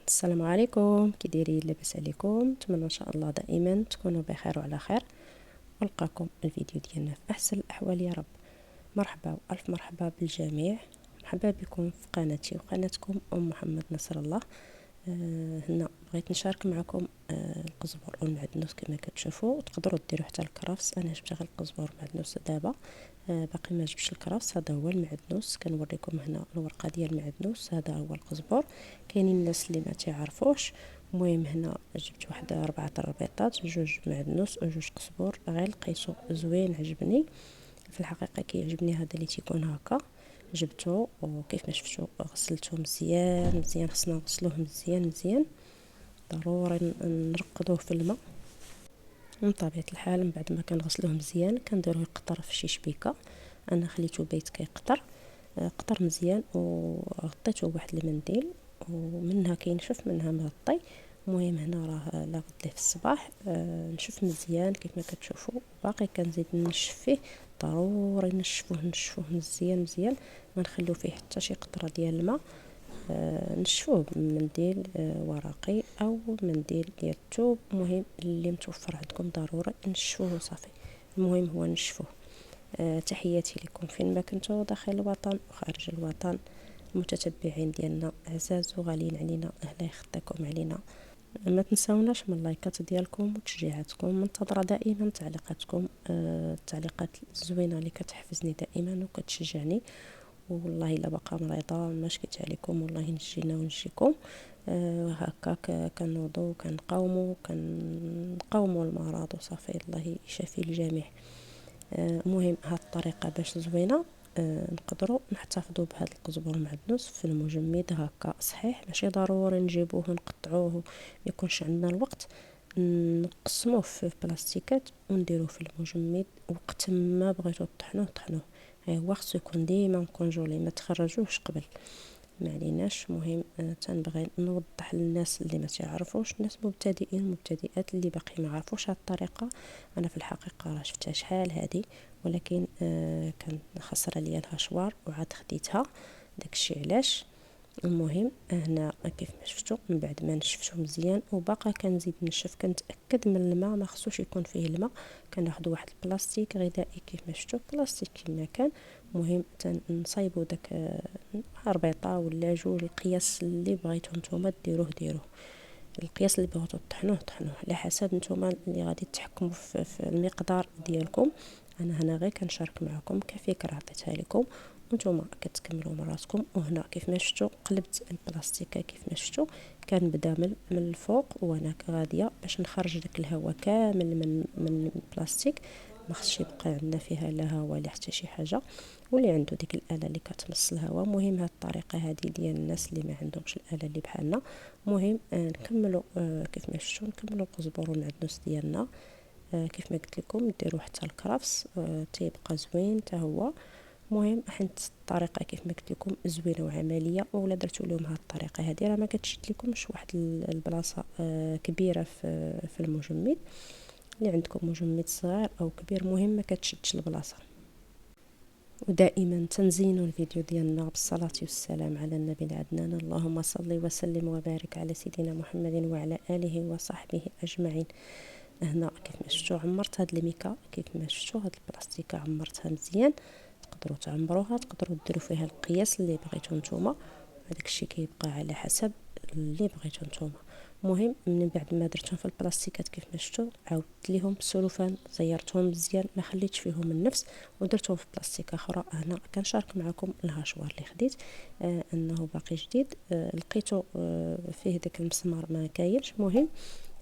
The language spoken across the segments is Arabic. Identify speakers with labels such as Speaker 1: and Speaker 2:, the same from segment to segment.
Speaker 1: السلام عليكم، كي دايرين؟ لاباس عليكم؟ نتمنى ان شاء الله دائما تكونوا بخير وعلى خير، ونلقاكم الفيديو ديالنا في احسن الاحوال يا رب. مرحبا والف مرحبا بالجميع، مرحبا بكم في قناتي وقناتكم محمد نصر الله. هنا بغيت نشارك معكم القزبر والمعدنوس كما كتشوفوا، تقدروا ديروا حتى الكرفس. انا جبت غير القزبر والمعدنوس دابا، باقي ما جبتش الكرفس. هذا هو المعدنوس، كنوريكم هنا الورقه ديال المعدنوس. هذا هو القزبر. كاينين الناس اللي ما تعرفوش. المهم هنا جبت واحد 4 البيضات، جوج معدنوس وجوج قزبر، غير لقيتو زوين عجبني. في الحقيقه كيعجبني هذا اللي تيكون هكا. جبته وكيف ما شفتوا غسلته مزيان مزيان. خصنا نغسلوه مزيان مزيان، ضروري نرقدوه في الماء. من طبيعه الحال من بعد ما كنغسلوه مزيان كنديروه يقطر في شي شبيكه. انا خليته بيت كيقطر، قطر مزيان وغطيته بواحد المنديل، ومنها كينشف منها مغطي. المهم هنا راه لا غد ليه في الصباح نشف مزيان كيف ما كتشوفوا. باقي كنزيد نشف فيه، ضروري نشفوه مزيان مزيان، ما نخلو فيه حتى شي قطره ديال الماء. نشفوه بمنديل ورقي او منديل ديال الثوب، المهم اللي متوفر عندكم ضروري نشفوه صافي. المهم هو نشفوه. تحياتي لكم فين ما كنتوا، داخل الوطن وخارج الوطن، المتتبعين ديالنا عزاز وغاليين علينا، الله يخطيكم علينا. ما تنساوناش من اللايكات ديالكم وتشجيعاتكم، منتظره دائما تعليقاتكم، التعليقات الزوينه اللي كتحفزني دائما وكتشجعني. والله الا باقا مريضه ما شكيت عليكم، والله نجينا ونجيكم. هكاك كنوضوا كنقاوموا المرض وصافي، الله يشافي الجميع. المهم هاد الطريقه باش زوينه. نقدروا نحتفظوا بهذا القزبر المعدنوس في المجمد هكا صحيح، ماشي ضروري نجيبوه ونقطعوه، ما يكونش عندنا الوقت. نقسموه في بلاستيكات ونديروه في المجمد، وقت ما بغيتو طحنوه. هو خصو يكون ديما كونجولي، ما تخرجوهش قبل، ما عليناش. مهم تنبغي نوضح للناس اللي ما تعرفوش، الناس مبتدئين مبتدئات اللي باقي ما عرفوش هاد الطريقه. انا في الحقيقه راه شفتها شحال هادي، ولكن كان خسر عليا لها شوار وعاد خديتها، داكشي علاش. المهم هنا كيف ما شفتوا من بعد ما نشفتو مزيان وباقا كنزيد نشف، كنتاكد من الماء ما خصوش يكون فيه الماء. كناخذ واحد البلاستيك غذائي كيف ما شفتوا، بلاستيك كما كان. المهم تنصايبوا داك ربيطه ولا جوج، القياس اللي بغيتو نتوما ديروه. القياس اللي بغيتو طحنوه على حسب نتوما اللي غادي تحكموا في المقدار ديالكم. انا هنا غير كنشارك معكم كفكره عطيتها لكم، وانتم كتكملوا من راسكم. وهنا كيف ما شفتوا قلبت البلاستيكه كيف ما شفتوا، كان بدا من الفوق وانا غاديه باش نخرج داك الهواء كامل من البلاستيك. ما خصش يبقى عندنا فيها لا هواء لا حتى شي حاجه. واللي عنده ديك الاله اللي كتمص الهواء، مهم هاد الطريقه هذه ديال الناس اللي ما عندهمش الاله اللي بحالنا. مهم نكملوا كيف ما شفتوا نكملوا القزبر والمعدنوس ديالنا. كيف ما قلت لكم ديروا حتى الكرفس، تيبقى زوين حتى هو. مهم حيت الطريقه كيف ما قلت لكم زوينه وعمليه، ولا درتوا لهم هذه الطريقه هذه راه ما كتشد لكمش واحد البلاصه كبيره في المجمد. اللي عندكم مجمد صغير او كبير مهم ما كتشدش البلاصه. ودائما تنزينوا الفيديو ديالنا بالصلاة والسلام على النبي العدنان، اللهم صل وسلم وبارك على سيدنا محمد وعلى آله وصحبه أجمعين. هنا كيف ما شفتوا عمرت هاد الميكا، كيف ما شفتوا هاد البلاستيكه عمرتها مزيان. تقدروا تعمروها، تقدروا ديروا فيها القياس اللي بغيتو نتوما، هذاك الشيء كيبقى على حسب اللي بغيتو نتوما. المهم من بعد ما درتهم في البلاستيكات كيف ما شفتوا عاودت ليهم بالسلوفان، زيرتهم مزيان ما خليتش فيهم النفس، ودرتهم في بلاستيكه اخرى. هنا كنشارك معكم الهاشوار اللي خديت، انه باقي جديد. لقيته فيه داك المسمار ما كاينش. مهم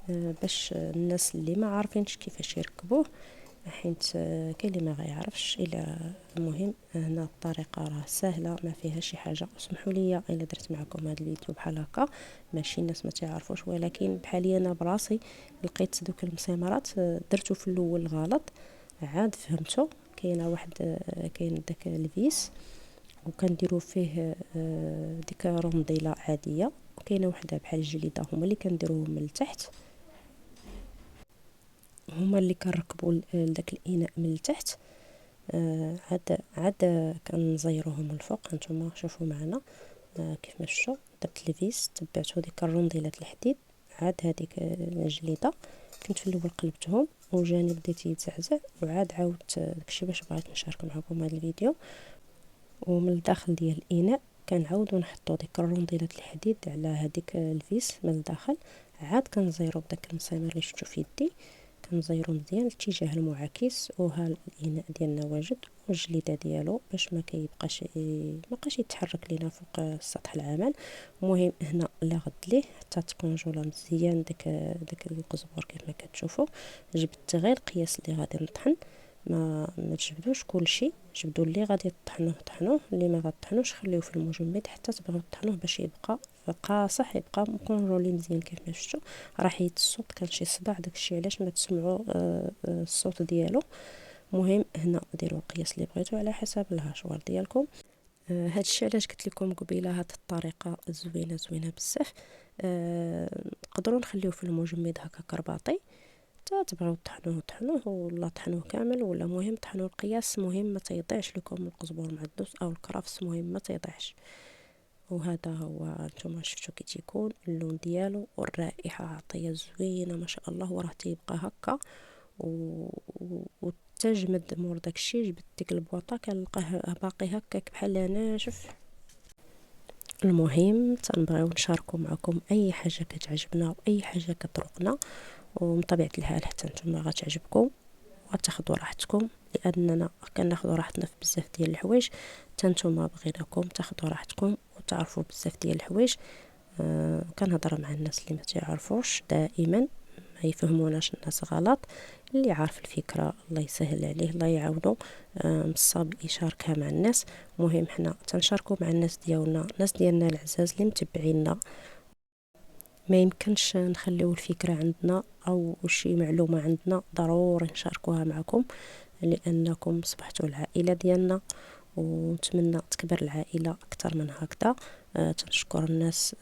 Speaker 1: باش الناس اللي ما عارفينش كيفاش يركبوه، حيت كاين اللي ما غيعرفش الا. المهم هنا الطريقه راه سهله ما فيها شي حاجه. اسمحوا لي الا درت معكم هذا الفيديو بحال هكا، ماشي الناس ما تعرفوش، ولكن بحالي انا براسي لقيت دوك المسامرات درتو في الاول غلط، عاد فهمته. كاينه واحد كاين داك الفيس وكنديروا فيه ديك رمضيله عاديه، وكاينه وحده بحال الجليده هما اللي كنديروهم من التحت، هما اللي كنركبوا لداك الاناء من التحت. عاد كنزيروهم من الفوق. هانتوما شوفوا معنا كيف ما شفتوا ركبت الفيس، تبعتو ديك الرنديلات الحديد، عاد هذيك الجليده كنت في الاول قلبتهم وجاني بديت يتزعزع، وعاد عاودت داكشي باش بغيت نشارك معكم هذا الفيديو. ومن الداخل ديال الاناء كنعاودو نحطو ديك الرنديلات الحديد على هذيك الفيس من الداخل، عاد كنزيرو بداك المسامير اللي شفتو في يدي، كنزيرو مزيان الاتجاه المعاكس، وها الاناء ديالنا واجد والجليده ديالو باش ما يبقاش يتحرك لينا فوق السطح العمل. المهم هنا لا غد ليه حتى تكونجولا مزيان داك القزبر كيف ما كتشوفوا. جبت غير القياس اللي غادي نطحن، ما تجبدوش كلشي، جبدوا اللي غادي طحنوه اللي ما غطحنوش خليوه في المجمد حتى تبغيو طحنوه باش يبقى قاصح، يبقى مكونجولي مزيان كيف ما شفتوا. راه حيت الصوت كان شي صداع، داكشي علاش ما تسمعوا الصوت ديالو. مهم هنا ديروا القياس اللي بغيتو على حسب الهاشوار ديالكم. هادشي علاش قلت لكم قبيله هاد الطريقه زوينه بزاف. نقدروا نخليوه في المجمد هكا كرباطي، تبغيو طحنوه ولا طحنوه كامل، ولا مهم طحنوه القياس، مهم ما تيضيعش لكم القزبر معدوس او الكرفس، مهم ما تيضيعش. وهذا هو نتوما شفتوا كي تيكون اللون ديالو والرائحه عطيه زوينه ما شاء الله، وراه تيبقى هكا وتجمد مور داكشي. جبت ديك البواطه كنلقاه باقي هكاك بحال ناشف. المهم تنبغيو نشاركوا معكم اي حاجه كتعجبنا واي حاجه كتروقنا، ومن طبيعه الحال حتى نتوما غتعجبكم وغتاخذوا راحتكم، لاننا كناخذوا راحتنا في بزاف ديال الحوايج. حتى نتوما بغيناكم تاخذوا راحتكم وتعرفوا بزاف ديال الحوايج. كنهضر مع الناس اللي ما تعرفوش دائما، ما يفهموناش الناس غلط. اللي عارف الفكره الله يسهل عليه، الله يعاونو، نصاب يشاركها مع الناس. مهم حنا تنشاركوا مع الناس ديالنا، الناس ديالنا العزاز اللي متبعينا. ما يمكنش نخليو الفكره عندنا او شي معلومه عندنا ضروري نشاركوها معكم، لانكم صبحتوا العائله ديالنا، ونتمنى تكبر العائله اكثر من هكذا. تنشكر الناس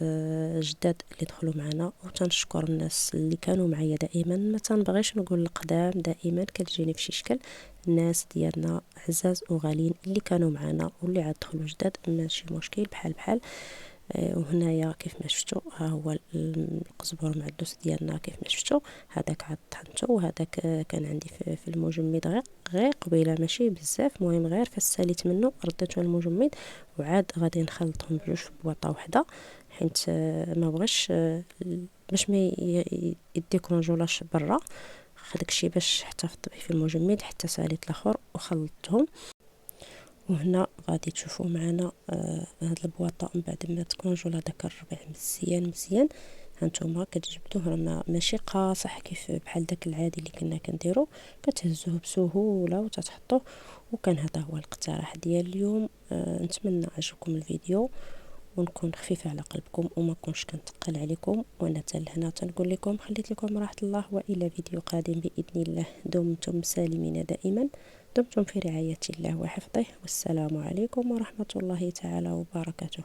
Speaker 1: جداد اللي دخلوا معنا، وتنشكر الناس اللي كانوا معايا دائما. ما تنبغيش نقول القدام، دائما كتجيني في شي شكل. الناس ديالنا عزاز وغالين اللي كانوا معنا واللي عاد دخلوا جداد، ماشي مشكل، بحال. وهنايا كيف ما شفتوا ها هو القزبر المعدوس ديالنا كيف ما شفتوا. هذاك عاد طحنته، وهذاك كان عندي في المجمد غير قبيله ماشي بزاف. مهم غير فساليت منه رديته المجمد، وعاد غادي نخلطهم بجوج في بواطه وحده، حيت ما بغيش باش ما يديكونجولاش برا. داكشي باش احتفظت به في المجمد حتى ساليت الاخر وخلطتهم. وهنا غادي تشوفوا معنا هاد البواطه من بعد ما تكونجولا داك الربيع مزيان. هانتوما كتجبدوه، راه ماشي قاصح كيف بحال داك العادي اللي كنا كنديرو، كتهزوه بسهوله وتتحطوه. وكان هذا هو الاقتراح ديال اليوم. نتمنى عجبكم الفيديو ونكون خفيفه على قلبكم وما كنش كنتقل عليكم. وانا حتى لهنا تنقول لكم خليت لكم راحه الله، والى فيديو قادم باذن الله. دمتم سالمين دائما، دمتم في رعايه الله وحفظه، والسلام عليكم ورحمه الله تعالى وبركاته.